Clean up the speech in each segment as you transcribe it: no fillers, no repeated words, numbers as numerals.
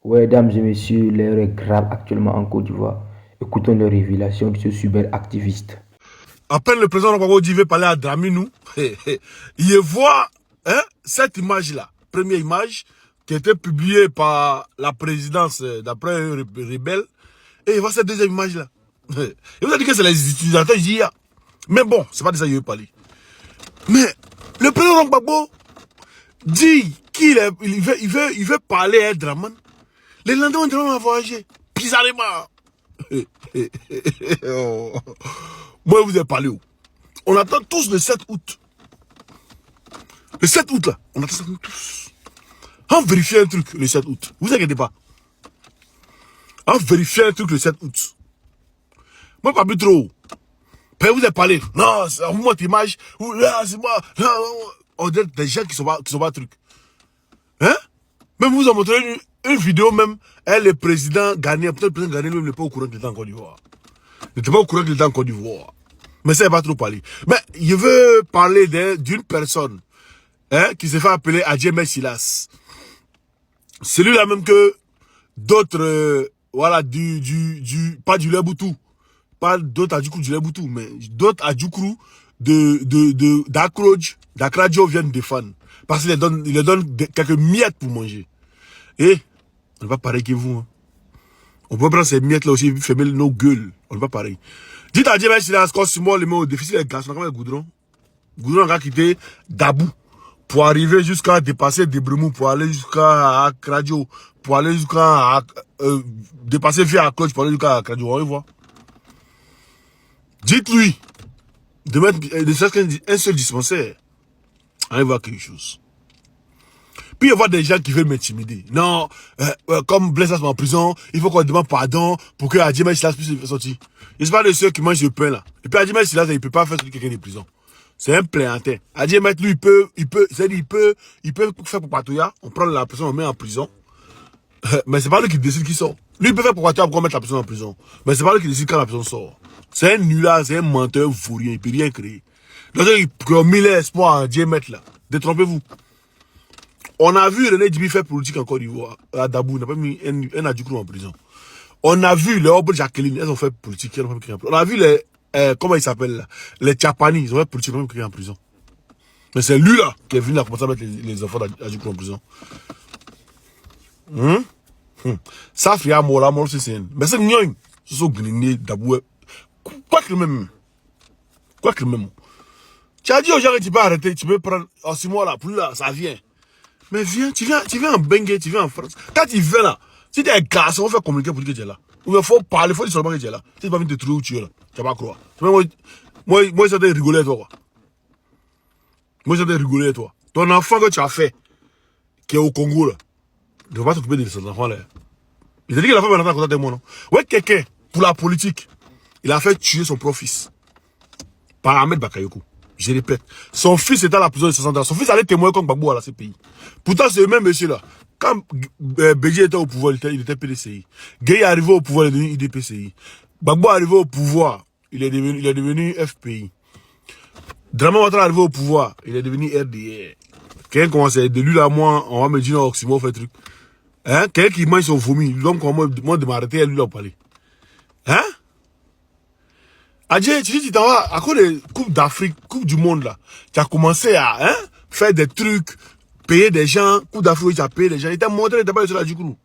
Ouais, dames et messieurs, l'heure est grave actuellement en Côte d'Ivoire. Écoutons les révélations de ce cyberactiviste. À peine le président Gbagbo dit veut parler à Draminou, il voit cette image-là, première image, qui a été publiée par la présidence d'après un rebelle, et il voit cette deuxième image-là. Il vous a dit que c'est les utilisateurs d'IA. Mais bon, c'est pas de ça qu'il veut parler. Mais le président Gbagbo dit il veut parler à Draman. Les lendemains, Draman va voyager. Bizarrement. Oh. Moi, vous avez parlé où? On attend tous le 7 août. Le 7 août, là, on attend ça tous. On vérifie un truc le 7 août. Vous inquiétez pas. On vérifie un truc le 7 août. Moi, pas plus trop. Puis vous avez parlé. Non, c'est moi, image. Là, c'est moi. Là, on dirait des gens qui sont pas trucs. Hein? Même vous en montrez une vidéo même. Le président Ghanéen, peut-être le président Ghanéen lui-même n'est pas au courant qu'il était en Côte d'Ivoire. Il n'était pas au courant qu'il était en Côte d'Ivoire. Mais ça, il va trop parler. Mais il veut parler d'une personne qui se fait appeler Adjemé Silas. Celui-là même que d'autres, voilà, pas du Leboutou, pas d'autres Adjoukrou du Leboutou, mais d'autres Adjoukrou d'Akradjo viennent défendre. Parce qu'il leur donne quelques miettes pour manger. Et on n'est pas pareil que vous. Hein. On peut prendre ces miettes là aussi et fermer nos gueules. On n'est pas pareil. Dites à Adjemé Silas, quand Simon le met au déficit des glaces, on a quand même Goudron. Goudron a quitté Dabou pour arriver jusqu'à dépasser Debremou, pour aller jusqu'à Akradio, pour aller jusqu'à dépasser via Akrodj, pour aller jusqu'à Akradio. On va voir. Dites-lui de mettre un seul dispensaire. On va voir quelque chose. Puis il y a des gens qui veulent m'intimider. Non, comme Blaise est en prison, il faut qu'on demande pardon pour que Adjemé Silas puisse sortir. Je ne suis pas de ceux qui mangent le pain là. Et puis Adjemé Silas, il ne peut pas faire sortir quelqu'un de prison. C'est un plaiantin. Adjemé, lui, il peut faire pour patouilla. On prend la personne, on met en prison. Mais c'est pas lui qui décide qui sort. Lui, il peut faire pour patouilla pour mettre la personne en prison. Mais c'est pas lui qui décide quand la personne sort. C'est un nulard, c'est un menteur vaurien, il peut rien créer. Donc, il a mis l'espoir à Adjemé là. Détrompez-vous. On a vu René Djibi faire politique en Côte d'Ivoire. À Dabou, il n'a pas mis un Adjoukrou en prison. On a vu les Obel Jacqueline, elles ont fait politique, elles ont pas mis en prison. On a vu les, comment ils s'appellent là, les Tchapani, ils ont fait politique, ils ont mis en prison. Mais c'est lui là qui est venu à commencer à mettre les enfants d'Adjoukrou en prison. Ça fait un mot là, moi aussi c'est un. Mais c'est Nyon, ce sont Grini, Dabou. Quoi que le même. Quoi que le même. Tu as dit aux gens que tu peux arrêter, tu peux prendre, en 6 mois là, plus là, ça vient. Mais viens, tu viens en Bengue, tu viens en France. Quand tu viens là, si tu es un garçon, on va faire communiquer pour dire que tu es là. Il faut parler, il faut dire seulement que tu es là. Si tu vas venir te trouver où tu es là, tu vas pas croire. Moi, ça t'a rigolé toi, quoi. Moi, ça t'a rigolé toi. Ton enfant que tu as fait, qui est au Congo là, ne va pas t'occuper de cet enfant là. Il t'a dit qu'il a fait un enfant à côté de moi, non? Ouais, quelqu'un, pour la politique, il a fait tuer son propre-fils. Par Ahmed Bakayoko. Je répète, son fils était à la prison de 60 ans. Son fils allait témoigner comme Gbagbo à ce pays. Pourtant, c'est le même monsieur là. Quand Béji était au pouvoir, il était PDCI. Gueye est arrivé au pouvoir, il est devenu IDPCI. Gbagbo est arrivé au pouvoir, il est devenu FPI. Draman Ouattara est arrivé au pouvoir, il est devenu RDR. Quelqu'un commence à de lui là, moi, on va me dire, Oxymo fait truc. Hein? Quelqu'un qui mange son vomi, l'homme qu'on moi de m'arrêter, lui là, parler. Hein? Adjé, tu t'en vas, à cause des Coupes d'Afrique, Coupe du Monde là, tu as commencé à faire des trucs, payer des gens, Coupe d'Afrique, tu as payé des gens. Il t'a montré, il t'a pas le seul à Djoukrou.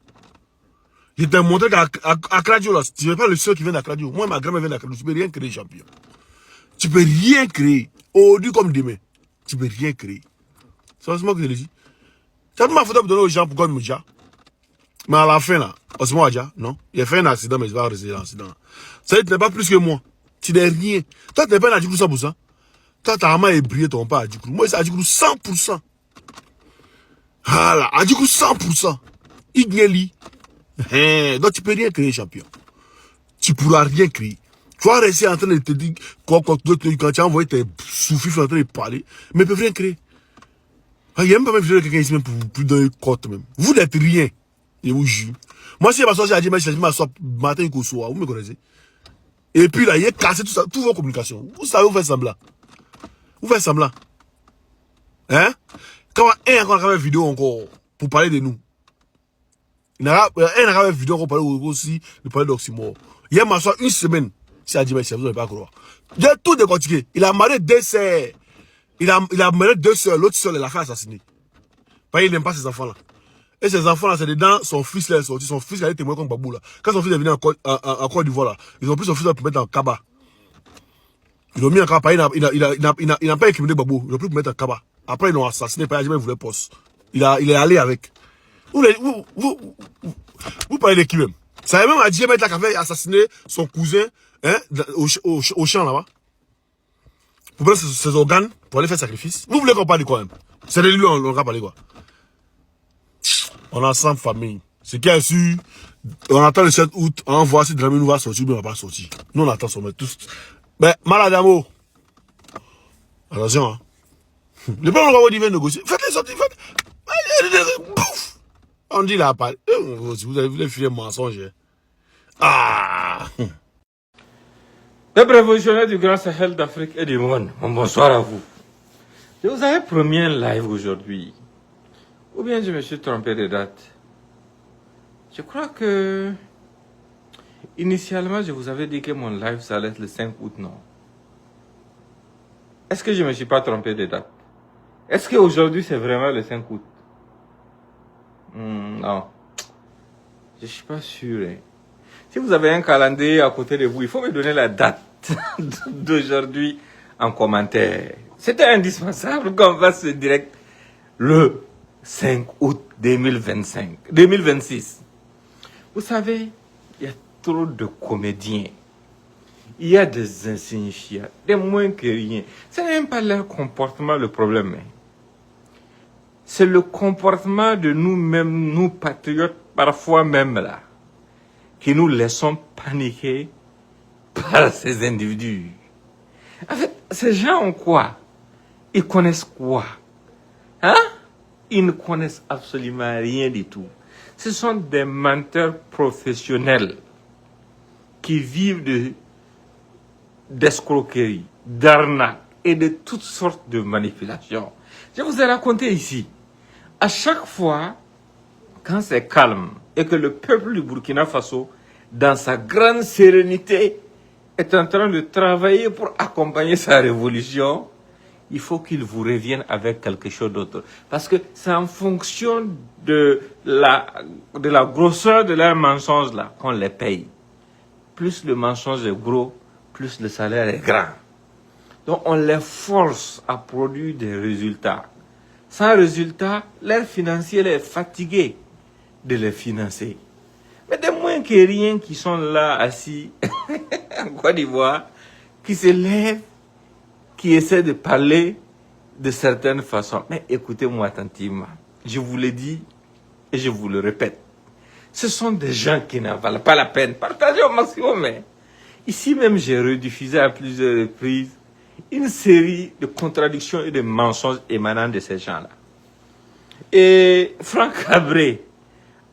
Il t'a montré qu'à Kradio là, tu n'es pas le seul qui vient d'Akradio. Moi, ma grand-mère vient d'Akradio, tu peux rien créer, champion. Tu peux rien créer. Aujourd'hui comme demain, tu peux rien créer. C'est moi que je le dis. Tu as ma photo pour donner aux gens pour qu'on me dise. Mais à la fin là, Osmo Adja, non, il a fait un accident, mais il va rester l'accident. Ça, tu n'es pas plus que moi. Tu n'es rien. Toi, tu n'es pas un Adjoukrou 100%. Toi, ta maman est brillée, ton pas Adjoukrou. Moi, c'est Adjoukrou 100%. Voilà, Adjoukrou 100%. Igneli. Donc, tu peux rien créer, champion. Tu pourras rien créer. Tu vas rester en train de te dire, quand tu as envoyé tes sous-fifs en train de parler, mais ils ne peuvent rien créer. Il n'y a même pas même quelqu'un ici, même pour plus d'un côte même. Vous n'êtes rien. Et vous jure. Moi, si je m'assois, j'ai dit, je m'assois matin et soir. Vous me connaissez. Et puis là, il a cassé tout ça, toutes vos communications. Vous savez, vous faites semblant. Vous faites semblant. Hein? Quand on a encore une vidéo encore pour parler de nous. Il n'a pas une vidéo qu'on parlait aussi, de parler d'oxymore. Hier, ma soeur, une semaine, si elle dit, mais vous n'allez pas croire. J'ai tout décortiqué. Il a marié 2 sœurs. Il a marié 2 sœurs. L'autre sœur, il a fait assassiner. Parce qu'il n'aime pas ses enfants-là. Et ces enfants-là, c'est dedans, son fils là est sorti. Son fils là est témoin comme Babou là. Quand son fils est venu en Côte d'Ivoire là, ils ont pris son fils là pour mettre en Kaba. Ils l'ont mis en Kaba. Il n'a pas incriminé Babou. Ils l'ont pris pour mettre en Kaba. Après, ils l'ont assassiné. Parce qu'il voulait poste. Il est allé avec. Vous parlez de qui même? Ça a même à dire mettre la café assassiner son cousin hein, au champ là-bas. Pour prendre ses organes, pour aller faire sacrifice. Vous voulez qu'on parle de quoi même? C'est de lui, on va parler quoi? On a 100 familles. Ce qui est sûr, on attend le 7 août, on voit si Dramé nous va sortir, mais on va pas sortir. Nous on attend son maître tous. Mais malade d'amour. Attention, hein. Le peuple va venir négocier. Faites-les sortir, faites. Pouf. On dit là, vous avez filé un mensonge. Ah. Les révolutionnaires du Grand Sahel d'Afrique et du monde, bonsoir à vous. Je vous avais promis un live aujourd'hui. Ou bien je me suis trompé de date. Je crois que... Initialement, je vous avais dit que mon live, ça allait être le 5 août, non? Est-ce que je ne me suis pas trompé de date? Est-ce qu'aujourd'hui, c'est vraiment le 5 août? Non. Je ne suis pas sûr. Hein. Si vous avez un calendrier à côté de vous, il faut me donner la date d'aujourd'hui en commentaire. C'était indispensable qu'on fasse ce direct le 5 août 2026. Vous savez, il y a trop de comédiens. Il y a des insignifiants, des moins que rien. Ce n'est même pas leur comportement le problème. C'est le comportement de nous-mêmes, nous patriotes, parfois même là, qui nous laissons paniquer par ces individus. En fait, ces gens ont quoi? Ils connaissent quoi? Hein? Ils ne connaissent absolument rien du tout. Ce sont des menteurs professionnels qui vivent d'escroquerie, d'arnaque et de toutes sortes de manipulations. Je vous ai raconté ici. À chaque fois, quand c'est calme et que le peuple du Burkina Faso, dans sa grande sérénité, est en train de travailler pour accompagner sa révolution, il faut qu'il vous revienne avec quelque chose d'autre. Parce que c'est en fonction de la grosseur de leur mensonge là qu'on les paye. Plus le mensonge est gros, plus le salaire est grand. Donc on les force à produire des résultats. Sans résultat, leur financier est fatigué de les financer. Mais des moins que rien qui sont là assis en Côte d'Ivoire, qui se lèvent, qui essaient de parler de certaines façons. Mais écoutez-moi attentivement. Je vous le dis et je vous le répète. Ce sont des gens qui n'en valent pas la peine. Partagez au maximum. Mais ici même, j'ai rediffusé à plusieurs reprises une série de contradictions et de mensonges émanant de ces gens-là. Et Franck Cabré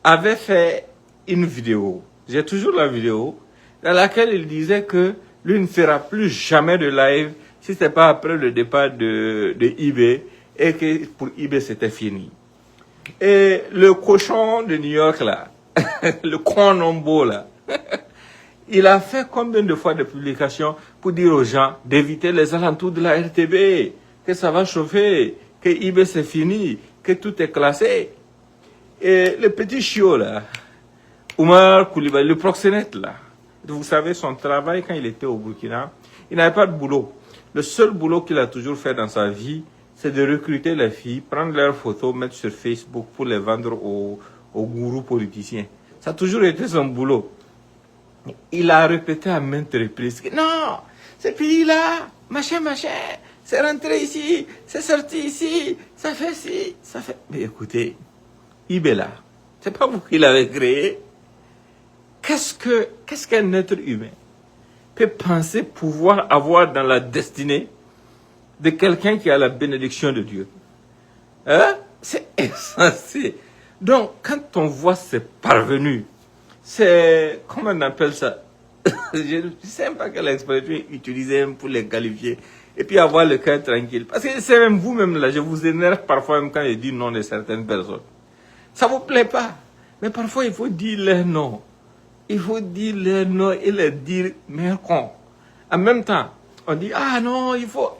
avait fait une vidéo, j'ai toujours la vidéo, dans laquelle il disait que lui ne fera plus jamais de live si ce n'est pas après le départ de IB et que pour IB c'était fini. Et le cochon de New York là, le Konombo là, il a fait combien de fois de publications pour dire aux gens d'éviter les alentours de la RTB, que ça va chauffer, que IB c'est fini, que tout est classé. Et le petit chiot là, Oumar Koulibaly, le proxénète là, vous savez son travail quand il était au Burkina, il n'avait pas de boulot. Le seul boulot qu'il a toujours fait dans sa vie, c'est de recruter les filles, prendre leurs photos, mettre sur Facebook pour les vendre aux gourous politiciens. Ça a toujours été son boulot. Il a répété à maintes reprises que non, ce pays-là, machin, c'est rentré ici, c'est sorti ici, ça fait ci, ça fait... Mais écoutez, Ibela, c'est pas vous qui l'avez créé. Qu'est-ce qu'un être humain peut penser pouvoir avoir dans la destinée de quelqu'un qui a la bénédiction de Dieu? Hein? C'est insensé. Donc, quand on voit ces parvenus, c'est, comment on appelle ça? Je ne sais pas quelle expression utiliser pour les qualifier. Et puis avoir le cœur tranquille. Parce que c'est même vous-même là, je vous énerve parfois même quand je dis non de certaines personnes. Ça ne vous plaît pas. Mais parfois, il faut dire les noms. Il faut dire les noms et les dire mais con. En même temps, on dit, ah non, il faut...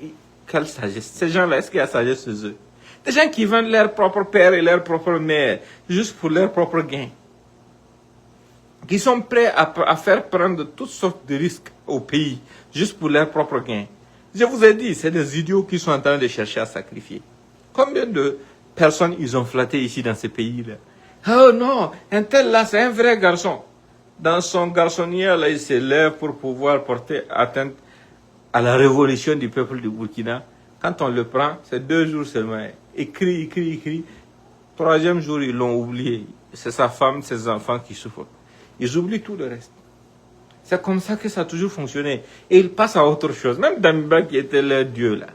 Quelle sagesse. Ces gens-là, est-ce qu'il y a sagesse chez eux? Des gens qui vendent leur propre père et leur propre mère, juste pour leur propre gain. Qui sont prêts à faire prendre toutes sortes de risques au pays, juste pour leur propre gain. Je vous ai dit, c'est des idiots qui sont en train de chercher à sacrifier. Combien de personnes ils ont flatté ici dans ces pays-là? Oh non, un tel là, c'est un vrai garçon. Dans son garçonnier, là, il se lève pour pouvoir porter atteinte à la révolution du peuple du Burkina. Quand on le prend, c'est 2 jours seulement. Il crie, il crie, il crie. 3e jour, ils l'ont oublié. C'est sa femme, ses enfants qui souffrent. Ils oublient tout le reste. C'est comme ça que ça a toujours fonctionné. Et ils passent à autre chose. Même Damiba qui était leur dieu là.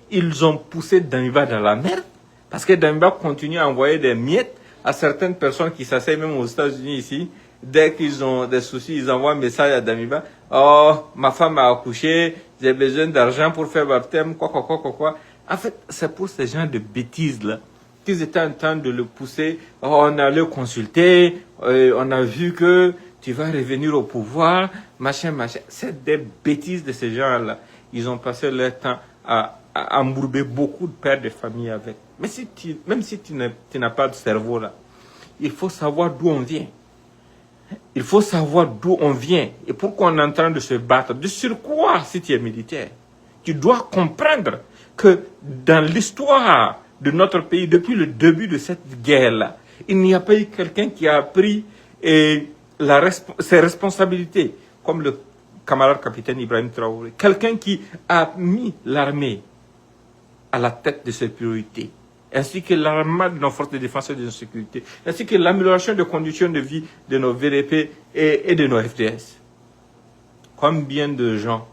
Ils ont poussé Damiba dans la merde. Parce que Damiba continue à envoyer des miettes à certaines personnes qui s'asseyent même aux États-Unis ici. Dès qu'ils ont des soucis, ils envoient un message à Damiba. Oh, ma femme a accouché, j'ai besoin d'argent pour faire baptême, quoi. En fait, c'est pour ces gens de bêtises là qu'ils étaient en train de le pousser. Oh, on allait consulter, on a vu que tu vas revenir au pouvoir, machin. C'est des bêtises de ces gens-là. Ils ont passé leur temps à embourber beaucoup de pères de famille avec. Mais même si tu n'as pas de cerveau là, il faut savoir d'où on vient. Il faut savoir d'où on vient et pourquoi on est en train de se battre. De surcroît, si tu es militaire, tu dois comprendre que dans l'histoire de notre pays, depuis le début de cette guerre-là, il n'y a pas eu quelqu'un qui a pris ses responsabilités, comme le camarade capitaine Ibrahim Traoré. Quelqu'un qui a mis l'armée à la tête de ses priorités, ainsi que l'armement de nos forces de défense et de sécurité, ainsi que l'amélioration des conditions de vie de nos VDP et de nos FDS. Combien de gens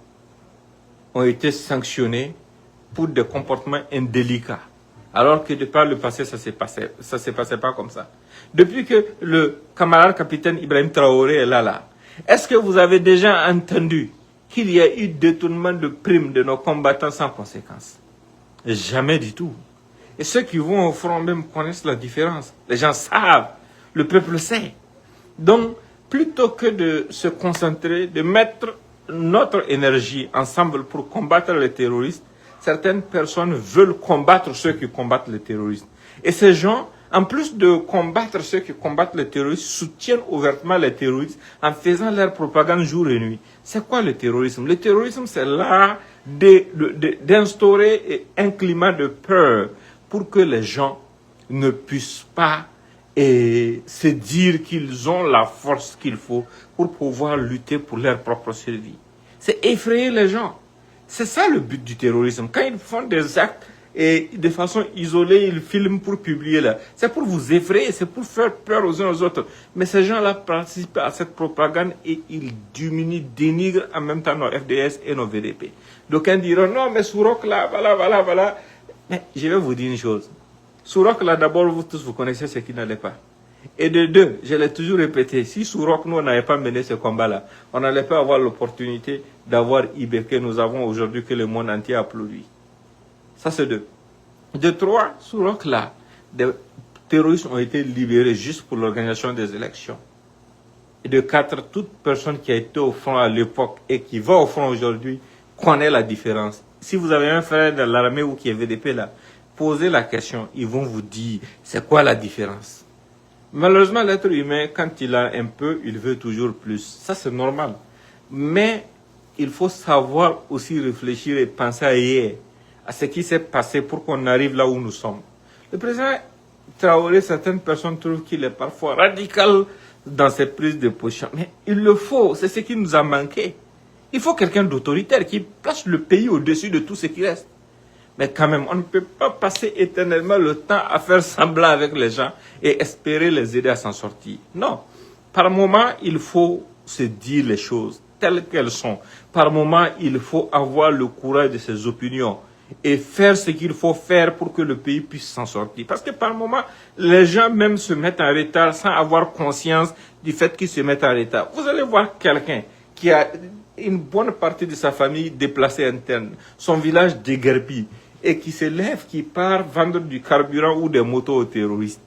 ont été sanctionnés pour des comportements indélicats, alors que de par le passé, ça s'est passé pas comme ça. Depuis que le camarade capitaine Ibrahim Traoré est là, est-ce que vous avez déjà entendu qu'il y a eu détournement de primes de nos combattants sans conséquence? Jamais du tout. Et ceux qui vont au front même connaissent la différence. Les gens savent, le peuple sait. Donc, plutôt que de se concentrer, de mettre notre énergie ensemble pour combattre les terroristes, certaines personnes veulent combattre ceux qui combattent les terroristes. Et ces gens, en plus de combattre ceux qui combattent les terroristes, soutiennent ouvertement les terroristes en faisant leur propagande jour et nuit. C'est quoi le terrorisme? Le terrorisme, c'est l'art d'instaurer un climat de peur pour que les gens ne puissent pas se dire qu'ils ont la force qu'il faut pour pouvoir lutter pour leur propre survie. C'est effrayer les gens. C'est ça le but du terrorisme. Quand ils font des actes et de façon isolée, ils filment pour publier là. C'est pour vous effrayer, c'est pour faire peur aux uns aux autres. Mais ces gens-là participent à cette propagande et ils diminuent, dénigrent en même temps nos FDS et nos VDP. D'aucuns diront non, mais Sourok là, voilà. Mais je vais vous dire une chose. Sourok là, d'abord, vous tous vous connaissez ce qui n'allait pas. Et de deux, je l'ai toujours répété, si Sourok, nous, on n'avait pas mené ce combat-là, on n'allait pas avoir l'opportunité d'avoir IB que nous avons aujourd'hui, que le monde entier applaudit. Ça, c'est deux. De trois, Sourok là, des terroristes ont été libérés juste pour l'organisation des élections. Et de quatre, toute personne qui a été au front à l'époque et qui va au front aujourd'hui connaît la différence. Si vous avez un frère dans l'armée ou qui est VDP là, posez la question, ils vont vous dire c'est quoi la différence. Malheureusement, l'être humain, quand il a un peu, il veut toujours plus. Ça, c'est normal. Mais il faut savoir aussi réfléchir et penser à hier, à ce qui s'est passé pour qu'on arrive là où nous sommes. Le président Traoré, certaines personnes trouvent qu'il est parfois radical dans ses prises de position. Mais il le faut, c'est ce qui nous a manqué. Il faut quelqu'un d'autoritaire qui place le pays au-dessus de tout ce qui reste. Mais quand même, on ne peut pas passer éternellement le temps à faire semblant avec les gens et espérer les aider à s'en sortir. Non. Par moment, il faut se dire les choses telles qu'elles sont. Par moment, il faut avoir le courage de ses opinions et faire ce qu'il faut faire pour que le pays puisse s'en sortir. Parce que par moment, les gens même se mettent en retard sans avoir conscience du fait qu'ils se mettent en retard. Vous allez voir quelqu'un qui a une bonne partie de sa famille déplacée interne, son village déguerpi, et qui se lève, qui part vendre du carburant ou des motos aux terroristes.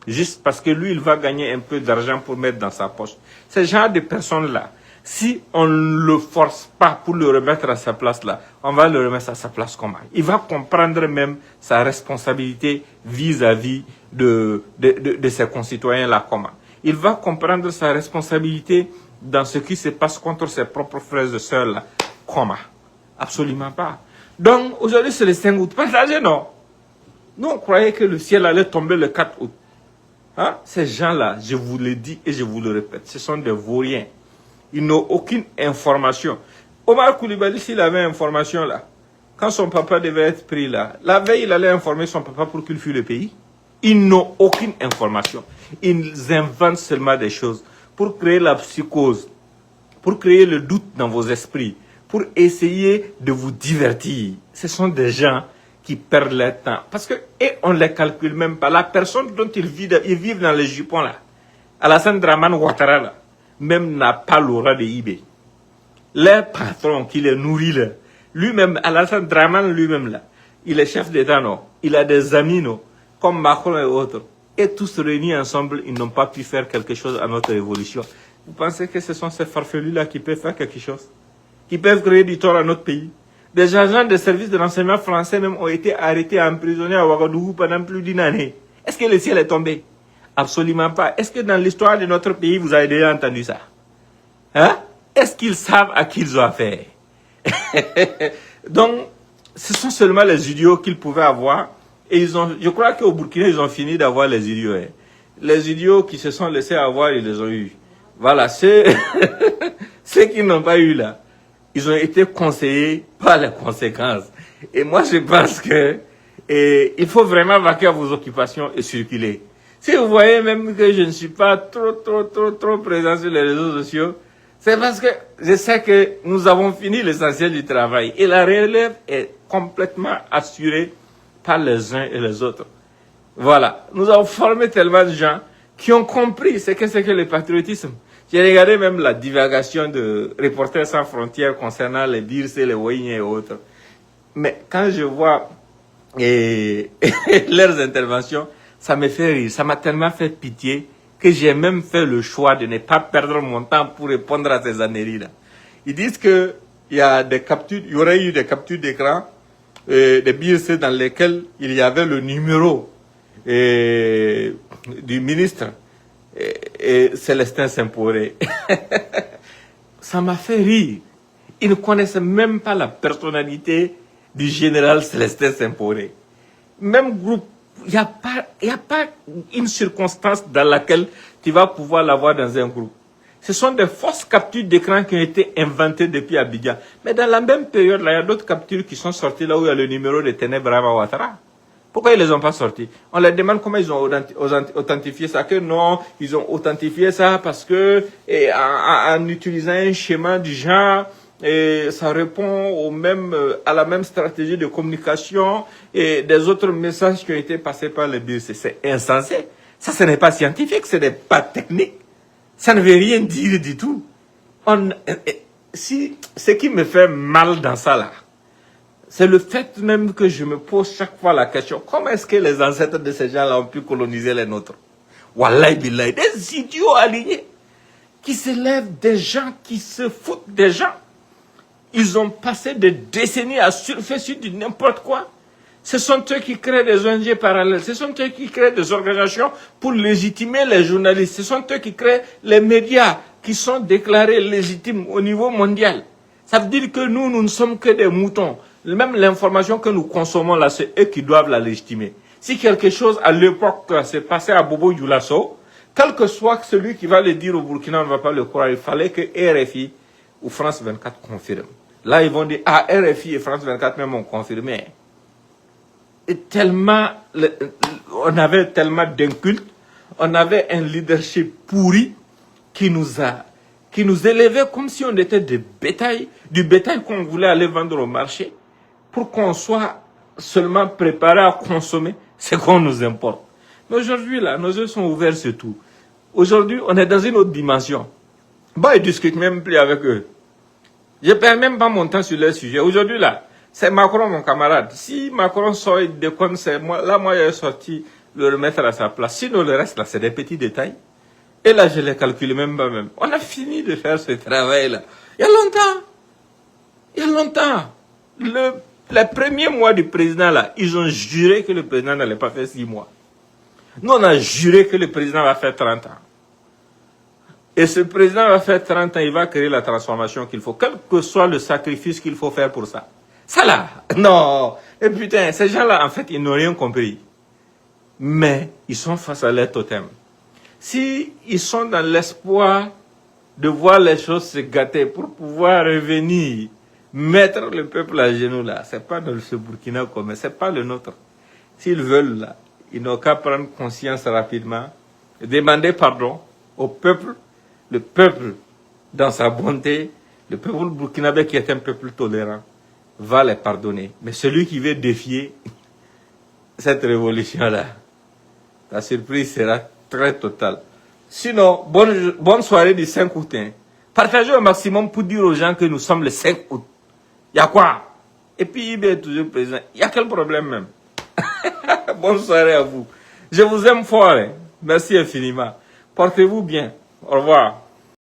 juste parce que lui, il va gagner un peu d'argent pour mettre dans sa poche. Ce genre de personnes-là, si on ne le force pas pour le remettre à sa place là, on va le remettre à sa place comment? Il va comprendre même sa responsabilité vis-à-vis de ses concitoyens là comment? Il va comprendre sa responsabilité dans ce qui se passe contre ses propres frères et sœurs là comment? Absolument pas. Donc aujourd'hui c'est le 5 août. Partagez non? Nous on croyait que le ciel allait tomber le 4 août. Hein? Ces gens-là, je vous le dis et je vous le répète, ce sont des vauriens. Ils n'ont aucune information. Omar Koulibaly, s'il avait information là, quand son papa devait être pris là, la veille, il allait informer son papa pour qu'il fuit le pays. Ils n'ont aucune information. Ils inventent seulement des choses pour créer la psychose, pour créer le doute dans vos esprits, pour essayer de vous divertir. Ce sont des gens qui perdent leur temps. Parce que, et on ne les calcule même pas. La personne dont ils vivent dans les jupons là, Alassane Dramane Ouattara là, même n'a pas l'aura de eBay. Leur patron qui les nourrit là, lui-même, Alassane Dramane lui-même là, il est chef d'État, non? Il a des amis, non? Comme Macron et autres. Et tous réunis ensemble, ils n'ont pas pu faire quelque chose à notre révolution. Vous pensez que ce sont ces farfelus-là qui peuvent faire quelque chose? Qui peuvent créer du tort à notre pays? Des agents de service de renseignement français même ont été arrêtés et emprisonnés à Ouagadougou pendant plus d'une année. Est-ce que le ciel est tombé? Absolument pas. Est-ce que dans l'histoire de notre pays, vous avez déjà entendu ça? Hein? Est-ce qu'ils savent à qui ils ont affaire? Donc, ce sont seulement les idiots qu'ils pouvaient avoir. Et je crois qu'au Burkina, ils ont fini d'avoir les idiots. Hein. Les idiots qui se sont laissés avoir, ils les ont eu. Voilà, ceux qui n'ont pas eu là, ils ont été conseillés par les conséquences. Et moi, je pense que il faut vraiment vaquer à vos occupations et circuler. Si vous voyez même que je ne suis pas trop présent sur les réseaux sociaux, c'est parce que je sais que nous avons fini l'essentiel du travail. Et la relève est complètement assurée par les uns et les autres. Voilà. Nous avons formé tellement de gens qui ont compris ce que c'est que le patriotisme. J'ai regardé même la divagation de Reporters sans frontières concernant les Birse, les Ouïgnes et autres. Mais quand je vois leurs interventions, ça me fait rire. Ça m'a tellement fait pitié que j'ai même fait le choix de ne pas perdre mon temps pour répondre à ces âneries-là. Ils disent que il y aurait eu des captures d'écran, des Birse dans lesquels il y avait le numéro du ministre et Célestin Saint-Poré. Ça m'a fait rire. Ils ne connaissent même pas la personnalité du général Célestin Saint-Poré. Même groupe, il n'y a pas une circonstance dans laquelle tu vas pouvoir l'avoir dans un groupe. Ce sont des fausses captures d'écran qui ont été inventées depuis Abidjan. Mais dans la même période, là, il y a d'autres captures qui sont sorties là où il y a le numéro de Ténébrava Ouattara. Pourquoi ils ne les ont pas sortis? On leur demande comment ils ont authentifié ça. Que non, ils ont authentifié ça parce que en utilisant un schéma du genre, ça répond à la même stratégie de communication et des autres messages qui ont été passés par les BIRS. C'est insensé. Ça, ce n'est pas scientifique, ce n'est pas technique. Ça ne veut rien dire du tout. Ce qui me fait mal dans ça là, c'est le fait même que je me pose chaque fois la question, comment est-ce que les ancêtres de ces gens-là ont pu coloniser les nôtres? Wallahi billahi, des idiots alignés qui se lèvent, des gens qui se foutent des gens. Ils ont passé des décennies à surfer sur du n'importe quoi. Ce sont eux qui créent des ONG parallèles. Ce sont eux qui créent des organisations pour légitimer les journalistes. Ce sont eux qui créent les médias qui sont déclarés légitimes au niveau mondial. Ça veut dire que nous ne sommes que des moutons. Même l'information que nous consommons là, c'est eux qui doivent la légitimer. Si quelque chose à l'époque s'est passé à Bobo Dioulasso, quel que soit celui qui va le dire au Burkina, on ne va pas le croire. Il fallait que RFI ou France 24 confirment. Là, ils vont dire, ah, RFI et France 24 même ont confirmé. Et tellement, on avait tellement d'incultes, on avait un leadership pourri qui nous élevait comme si on était du bétail qu'on voulait aller vendre au marché, pour qu'on soit seulement préparé à consommer ce qu'on nous importe. Mais aujourd'hui, là, nos yeux sont ouverts sur tout. Aujourd'hui, on est dans une autre dimension. Bon, ils ne discutent même plus avec eux. Je ne perds même pas mon temps sur leur sujet. Aujourd'hui, là, c'est Macron, mon camarade. Si Macron sort et déconne, c'est moi. Là, moi, j'ai sorti le remettre à sa place. Sinon, le reste, là, c'est des petits détails. Et là, je les calcule même pas même. On a fini de faire ce travail-là. Il y a longtemps. Il y a longtemps. Les premiers mois du président, là, ils ont juré que le président n'allait pas faire 6 mois. Nous, on a juré que le président va faire 30 ans. Et ce président va faire 30 ans, il va créer la transformation qu'il faut, quel que soit le sacrifice qu'il faut faire pour ça. Ça là, non. Et putain, ces gens-là, en fait, ils n'ont rien compris. Mais ils sont face à leur totem. Si ils sont dans l'espoir de voir les choses se gâter pour pouvoir revenir, mettre le peuple à genoux là, c'est pas dans ce Burkina commun, c'est pas le nôtre. S'ils veulent là, ils n'ont qu'à prendre conscience rapidement, et demander pardon au peuple, le peuple dans sa bonté, le peuple burkinabé qui est un peuple tolérant, va les pardonner. Mais celui qui veut défier cette révolution-là, la surprise sera très totale. Sinon, bonne soirée du 5 août. Hein. Partagez au maximum pour dire aux gens que nous sommes le 5 août. Il y a quoi? Et puis il est toujours présent. Il y a quel problème même? Bonne soirée à vous. Je vous aime fort. Hein. Merci infiniment. Portez-vous bien. Au revoir.